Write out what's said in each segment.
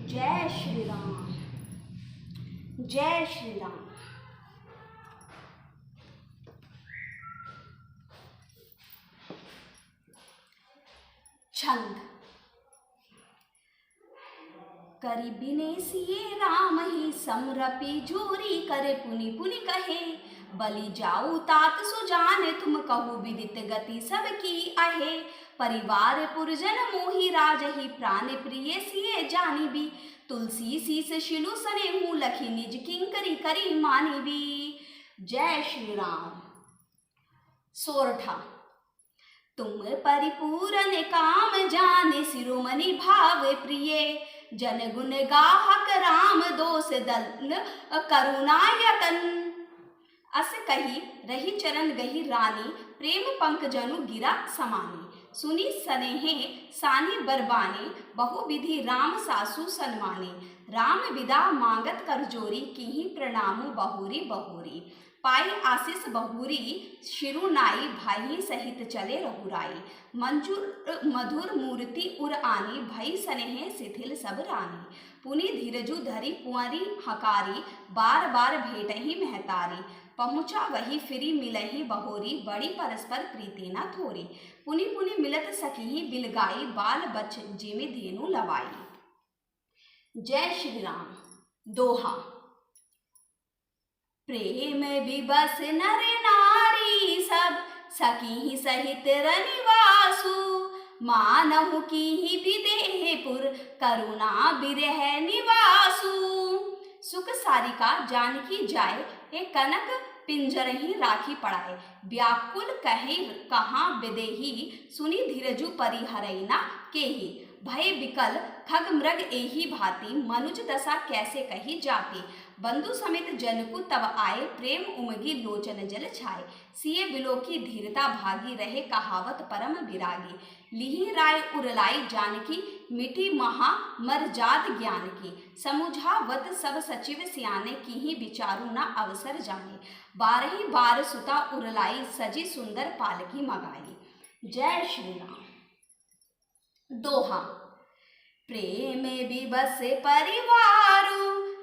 जय श्री राम। जय श्री राम। छंद। करी बिने सिए राम ही समरपी झूरी करे पुनि पुनि कहे, बलि जाऊ तात सुजान तुम कहु विदित गति सबकी आहे। परिवार पुरजन मोहि राजहि प्राण प्रिय सिए जानी भी, तुलसी शीस शिलु सने हूँ लखी निज किंकरी करी मानी भी। जय श्री राम। सोरठा। तुम परिपूरन काम जाने शिरोमणि भाव प्रिय, जन गुण गाहक राम दोष दल करुणायतन। अस कही रही चरण गही रानी, प्रेम पंक जनु गिरा समानी। सुनी सनेहे सानी बरबाने, बहु विधि राम सासु सन्माने। राम विदा मांगत कर जोरी, कीही प्रणामु बहुरी बहुरी। पाई आशीष बहुरी शिरुनाई, भाई सहित चले रघुराई। मंजूर मधुर मूर्ति उर आनी, भई सनेह शिथिल सब रानी। पुनि धीरजु धरी कुंवरी हकारी, बार बार भेटहि महतारी। पहुँचा वही फिरी मिलहि बहोरी, बड़ी परस्पर प्रीति न थोरी। पुनि पुनि मिलत सखी बिलगाई, बाल बच जिमि धेनु लवाई। जय श्री राम। दोहा। प्रेम विबस नर नारी सब, सखी सहित रनिवासु। मानहु कीहि विदेहपुर, करुणा बिरह निवासु। सुख सारिका जानकी जाए, हे कनक पिंजरहि राखी पड़ाए। व्याकुल कहे कहाँ विदेही, सुनी धीरजु परिहरई न केही। भय विकल खग मृग एही भांति, मनुज दशा कैसे कही जाती। बंधु समेत जनकु तब आए, प्रेम उमगी लोचन जल छाए। सिए बिलोकी धीरता भागी, रहे कहावत परम विरागी। लिहि राय उरलाई जानकी, मिठी महा मरजाद ज्ञान की। समुझावत सब सचिव सियाने, कीहि विचारु न अवसर जाने। बारही बार सुता उरलाई, सजी सुंदर पालकी मगाई। जय श्री राम। दोहा। प्रेम विबस परिवारु,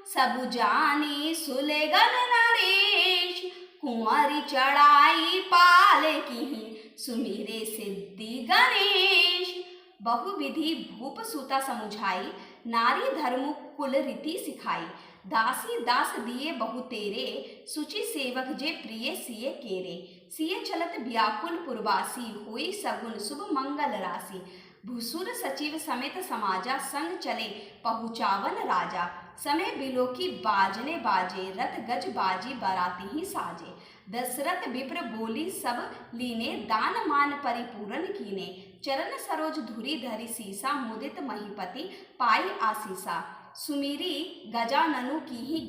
सबु जानी सुलेगन नरेश। कुंवरी चढ़ाई पाल कीहि, सुमिरे सिद्धि गणेश। बहुविधि भूप सुता समुझाई, नारी धर्म कुल रीति सिखाई। दासी दास दिए बहु तेरे, सुचि सेवक जे प्रिय सिए केरे। सिए चलत व्याकुल पुरवासी, हुई सगुन शुभ मंगल राशि। भूसुर सचिव समेत समाजा, संग चले पहुँचावन राजा। समय बिलोकी बाजने बाजे, रथ गज बाजी बराती ही साजे। दशरथ विप्र बोली सब लीने, दान मान परिपूरन कीने। चरण सरोज धुरी धरि सीसा, मुदित महीपति पाई आशीषा। सुमिरी गजाननु कीहि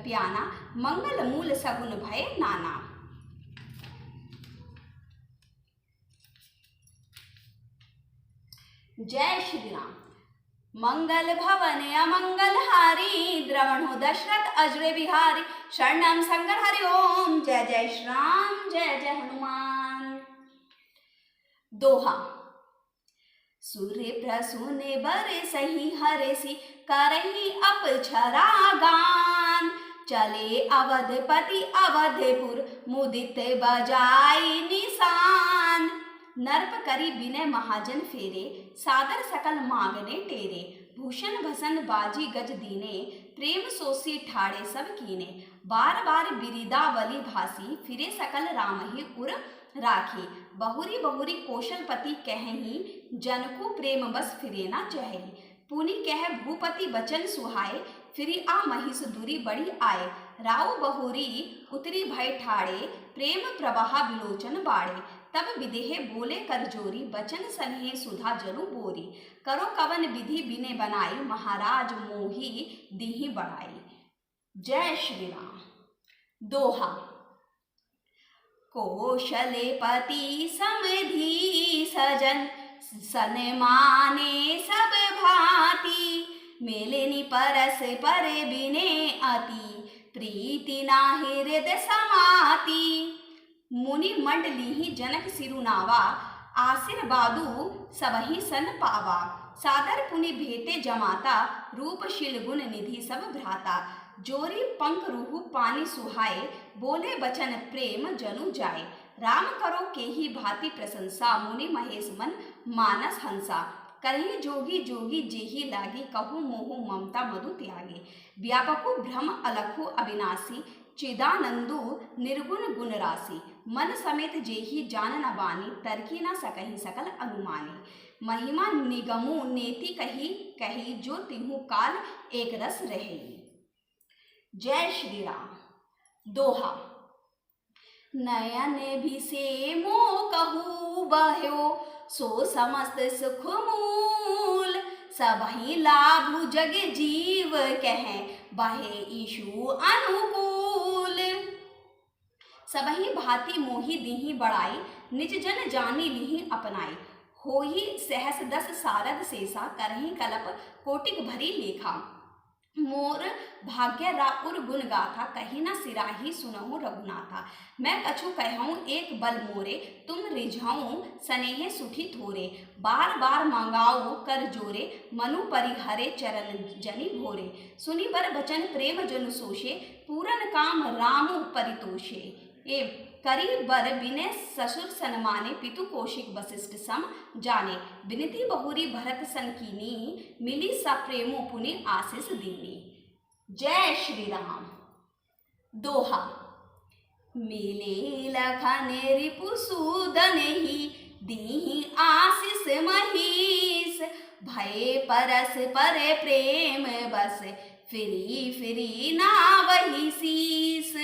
प्याना, मंगल मूल सगुन भय नाना। जय श्री राम। मंगल भवन अमंगल हारी, द्रवणो दशरथ अजरे बिहारी। शरणम शंकर हरि ओम, जय जय श्री राम, जय जय हनुमान। दोहा। सूर्य प्रसूने बरे सही हरेसी, करही अपछरा गान। चले अवधपति अवधपुर, मुदित बजाई निशान। नर्प करी विनय महाजन फेरे, सादर सकल मांगने टेरे। भूषण भसन बाजी गज दीने, प्रेम सोसी ठाड़े सब कीने। बार बार बिरिदावली भासी, फिरे सकल राम ही उर राखी। बहुरी बहुरी कौशलपति कहेही, जनकु प्रेम बस फिरे ना चहही। पुनि कह भूपति बचन सुहाए, फिरी आ महिष दूरी बड़ी आए। राव बहुरी उतरी भय ठाड़े, प्रेम प्रवाह विलोचन बाड़े। तब विदेह बोले कर जोरी, बचन सन्हे सुधा जलु बोरी। करो कवन विधि बिने बनाई, महाराज मोही दीहि बढ़ाई। जय श्री राम। दोहा। कौशलेपति समधि सजन, सन्माने सब भांति। मेलिनी परस पर बिने अति, प्रीति नाहि हृदय समाति। मुनि मंडलीहि जनक सिरुनावा, आशीर्वादु सबहि सन पावा। सादर पुनि भेटे जमाता, रूपशील गुण निधि सब भ्राता। जोरी पंख रूहु पानी सुहाए, बोले बचन प्रेम जनु जाए। राम करो केही भांति प्रशंसा, मुनि महेश मन मानस हंसा। करही जोगी जोगी जेही लागी, कहु मोहु ममता मधु त्यागे। व्यापकु ब्रह्म अलखु अविनाशी, चिदानंदु निर्गुण गुण राशि। मन समेत जेही जान न बानी, तरकी न सकहि सकल अनुमानी। महिमा निगमु नेति कही कही, जो तिहु काल एक रस रही। जय श्री राम। दोहा। नयन भी से मो कहू बह्यो, सो समस्त सुख मूल। सबहि लाभु जग जीव कहे, बहे ईशु अनुकूल। सबहि भांति मोहि दीहि बड़ाई, निज जन जानी लीहि अपनाई। होहि सहस 10 सारद शेषा, करहि कल्प कोटिक भरी लेखा। मोर भाग्य राउर गुण गाथा, कही न सिराही सुनहु रघुनाथा। मैं कछु कहूँ एक बल मोरे, तुम रिझाऊँ स्नेह सुखी थोरे। बार बार मंगाओ कर जोरे, मनु परिहरे चरण जनि भोरे। सुनि बर बचन प्रेम जनु सोषे, पूरन काम रामु परितोषे। ए करी बर विनय ससुर सन्माने, पितु कौशिक वशिष्ठ सम जाने। विनती बहुरी भरत सन कीनी, मिली सप्रेमो पुनि आशीष दीनी। जय श्री राम। दोहा। मिले लखन रिपु सूदन ही, दीहि आशीष महीस। भय परस परे प्रेम बस, फिरी फिरी नावहि शीस।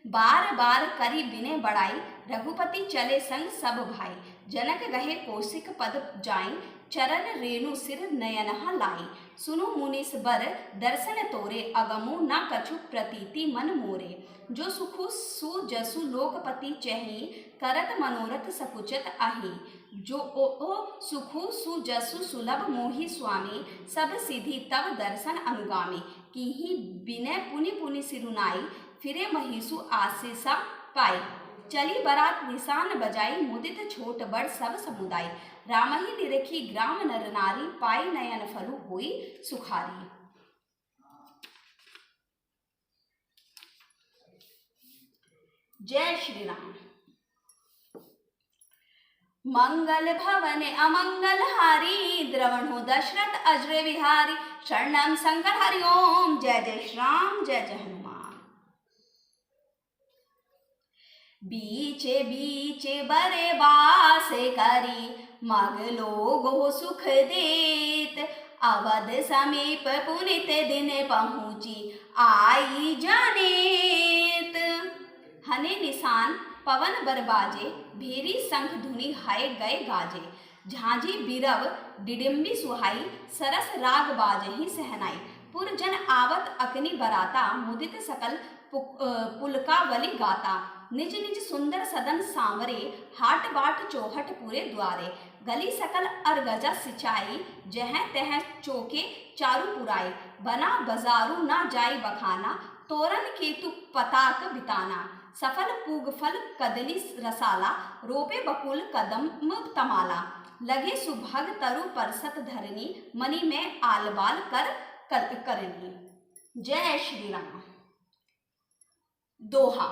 बार बार करी बिने बड़ाई, रघुपति चले संग सब भाई। जनक गहे कौशिक पद जाई, चरण रेणु सिर नयनहा लाई। सुनो मुनिस बर दर्शन तोरे, अगमो न कछु प्रतीति मन मोरे। जो सुखु सुजसु लोकपति चही, करत मनोरथ सकुचत आही। जो ओ सुखु सुजसु सुलभ मोहि स्वामी, सब सिद्धि तब दर्शन अनुगामी। कीहि बिनय पुनि पुनि सिरुनाई, फिरे महिषु आशीषा पाई। चली बरात निशान बजाई, मुदित छोट बड़ सब समुदाय। रामहि निरखी ग्राम नर नारी, पाई नयन फलु होई सुखारी। जय श्री राम। मंगल भवन अमंगल हारी, द्रवण हो दशरथ अजर विहारी। शरणम शंकर हरि ओम। जय जय श्री राम, जय जय हनुमान। बीचे बीचे बरे बास करी, मग लोगो सुख देत। अवध समीप पुनित दिन पहुँची, आई जानेत। हने निशान पवन बरबाजे, भेरी शंख धुनि हाय गए गाजे। झांझी बिरव डिडिम्बी सुहाई, सरस राग बाजहि सहनाई। पुरजन आवत अकनि बराता, मुदित सकल पुलकावली गाता। निज निज सुंदर सदन सांवरे, हाट बाट चौहट पूरे द्वारे। गली सकल अरगजा सिंचाई, जह तह चौके चारु पुराई। बना बजारू ना जाई बखाना, तोरण केतु पताक बिताना। सफल पूग फल कदली रसाला, रोपे बकुल कदम तमाला। लगे सुभग तरु परसत धरनी, मणि में आलबाल कर करनी। जय श्री राम। दोहा।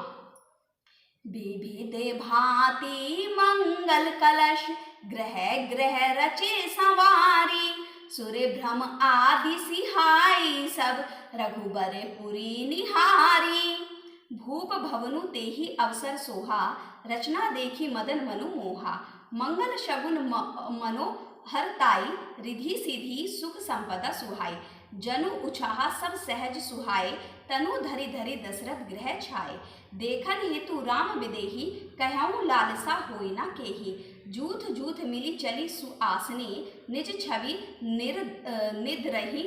विविध भांति मंगल कलश, ग्रह ग्रह रचे सवारी। सुर भ्रम आदि सिहाई, सब रघुबर पुरी निहारी। भूप भवनु तेहि अवसर सोहा, रचना देखी मदन मनु मोहा। मंगल शगुन मनोहरताई, रिधि सिधि सुख संपदा सुहाई। जनु उछाहा सब सहज सुहाए, तनु धरि धरि दशरथ गृह छाए। देखन हेतु राम विदेही, कहऊँ लालसा होई न केही। जूथ जूथ मिली चली सुआसनी, निज छवि निद्रहि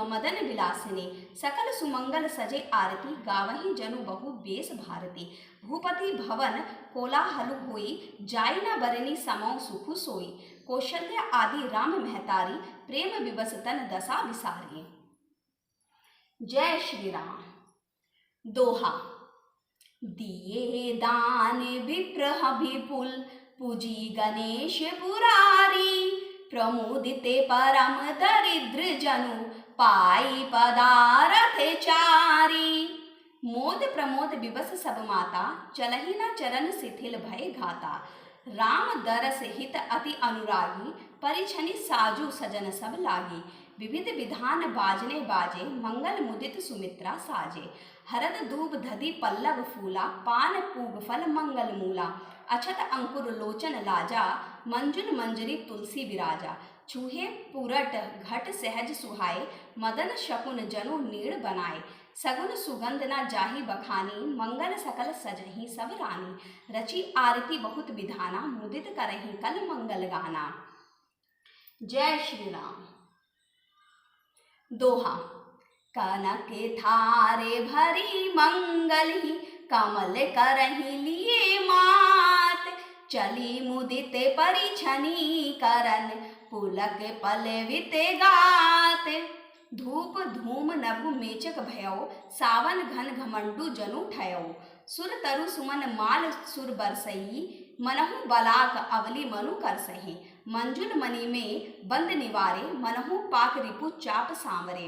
मदन विलासिनी। सकल सुमंगल सजे आरती, गावहि जनु बहु बेस भारती। भूपति भवन कोलाहल होई, जाई न बरनी समौ सुखु सोई। कौशल्य आदि राम महतारी, प्रेम विवश तन दशा विसारी। जय श्री राम। दोहा। दिए दान विप्रह विपुल, पूजी गणेश पुरारी। प्रमुदिते परम दरिद्र जनु पाई पदारथ चारी। मोद प्रमोद विवश सब माता चलहि न चरण शिथिल भय घाता। राम दरस हित अति अनुरागी परिछनि साजु सजन सब लागी। विविध विधान बाजने बाजे मंगल मुदित सुमित्रा साजे। हरद दूब धदी पल्लव फूला पान पूग फल मंगल मूला। अछत अंकुर लोचन लाजा मंजुल मंजरी तुलसी विराजा। चूहे पुरट घट सहज सुहाए मदन शकुन जनु नीड़ बनाए। सगुन सुगंध न जाहि बखानी मंगल सकल सजहि सब रानी। रची आरती बहुत विधाना मुदित करहि कल मंगल गाना। जय श्री राम। दोहा। कनक थारे भरी मंगल ही कमल करहि लिए मात। चली मुदित परिछनी करन पुलक पलवित गात। धूप धूम नभु मेचक भयो सावन घन घमंडू जनु ठयो। सुर तरु सुमन माल सुर बरसई मनहु बलाक अवली मनु करसहि। मंजुल मणि में बंद निवारे मनहु पाक रिपु चाप सांवरे।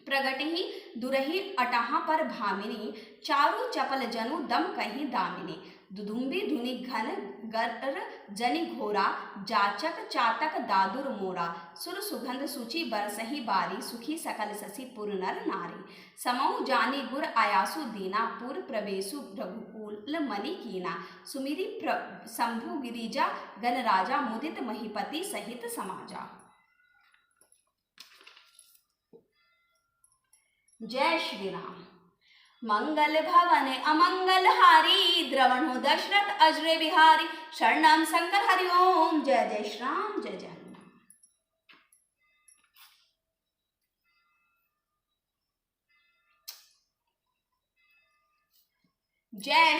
प्रगटहि दुरहि अटहा पर भामिनी चारु चपल जनु दम कहीं दामिनी। दुदुम्बी धुनि घन गर जनि घोरा जाचक चातक दादुर मोरा। सुर सुगंध सुचि बरसहि बारी सुखी सकल ससी पुर नर नारी। समऊ जानी गुर आयासु दीना पुर प्रवेशु रघुकुल मणि कीना। सुमिरी शंभु गिरिजा गण राजा मुदित महीपति सहित समाजा। जय श्री राम। मंगल भवन अमंगल हारी द्रवण हो दशरथ अजरे बिहारी। शरणम शंकर हरि ओम। जय जय श्री राम। जय जय हनुमान। जय